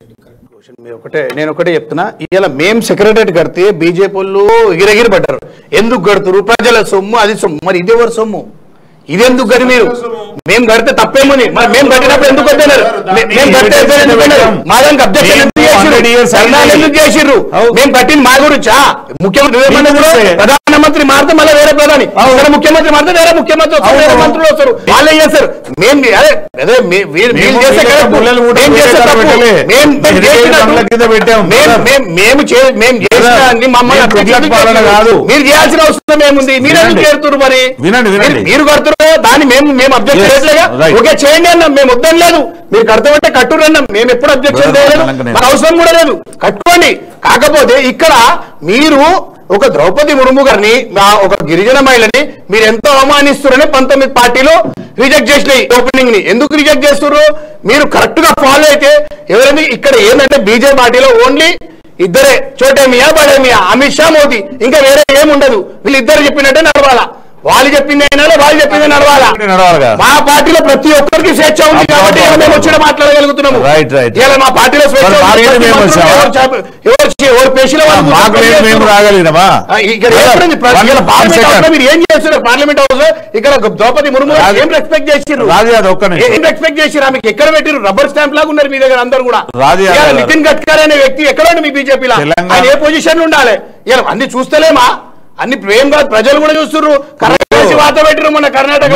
నేను ఒకటే చెప్తున్నా, ఇలా మేము సెక్రటరేట్ కడితే బీజేపీ వాళ్ళు ఎగిరెగిరి పడ్డారు. ఎందుకు కడుతురు? ప్రజల సొమ్ము, అది సొమ్ము. మరి ఇది ఎవరు సొమ్ము? ఇదెందుకు గడి మీరు? మేము కడితే తప్పేమని, మరి మేము కట్టినప్పుడు ఎందుకు కట్టినారు? మేము కట్టే మా దానికి అబ్జెక్షన్ ఎందుకు చేసిర్రు? మేము కట్టింది మా గురించా? ముఖ్యమంత్రి ప్రధానమంత్రి మారితే మళ్ళీ వేరే ప్రధాని, ముఖ్యమంత్రి మారితే వేరే ముఖ్యమంత్రి వేరే మంత్రులు వస్తారు, వాళ్ళే చేస్తారు. మేము మీరు చేయాల్సిన అవసరం ఏముంది? మీరు ఎందుకు చేరుతున్నారు? మరి మీరు కడుతున్నారు దాన్ని మేము అబ్జెక్ట్ చేయట్లేగా. ఓకే చేయండి అన్నాం, మేము వద్దని లేదు. మీరు కడతామంటే కట్టురు అన్నాం, మేము ఎప్పుడు అబ్జెక్షన్ చేయలేదు, మాకు అవసరం కూడా లేదు, కట్టుకోండి. కాకపోతే ఇక్కడ మీరు ఒక ద్రౌపది ముర్ము గారిని, ఒక గిరిజన మహిళని మీరు ఎంతో అవమానిస్తున్నారని 19 పార్టీలు రిజెక్ట్ చేసినాయి ఓపెనింగ్ ని. ఎందుకు రిజెక్ట్ చేస్తున్నారు? మీరు కరెక్ట్ గా ఫాలో అయితే ఎవరైనా ఇక్కడ ఏంటంటే బీజేపీ పార్టీలో ఓన్లీ ఇద్దరే, చోటేమియా బడేమియా, అమిత్ షా మోదీ, ఇంకా వేరే ఏముండదు. వీళ్ళిద్దరు చెప్పినట్టే నడవాలా, వాళ్ళు చెప్పింది అయినా వాళ్ళు చెప్పింది నడవాలా. మా పార్టీలో ప్రతి ఒక్కరికి స్వేచ్ఛ ఉంది కాబట్టి మేము వచ్చిన మాట్లాడగలుగుతున్నాము. మా పార్టీలో స్వేచ్ఛ మీరు ఏం చేస్తున్నారు పార్లమెంట్ హౌస్ లో? ఇక్కడ ద్రౌపది ముర్ము ఏం రెస్పెక్ట్ చేసిర్రు? ఏం రెస్పెక్ట్ చేసిర్రు? ఆమెకి ఎక్కడ పెట్టిరు? రబ్బర్ స్టాంప్ లాగా ఉన్నారు మీ దగ్గర అందరు కూడా. నితిన్ గడ్కరీ అనే వ్యక్తి ఎక్కడ మీ బీజేపీలో? ఆయన ఏ పొజిషన్ లో ఉండాలి? ఇలా అన్ని చూస్తలేమా? అన్ని ప్రేమ కాదు, ప్రజలు కూడా చూస్తున్నారు. కరెక్ట్ వాత పెట్టిరు మన కర్ణాటక.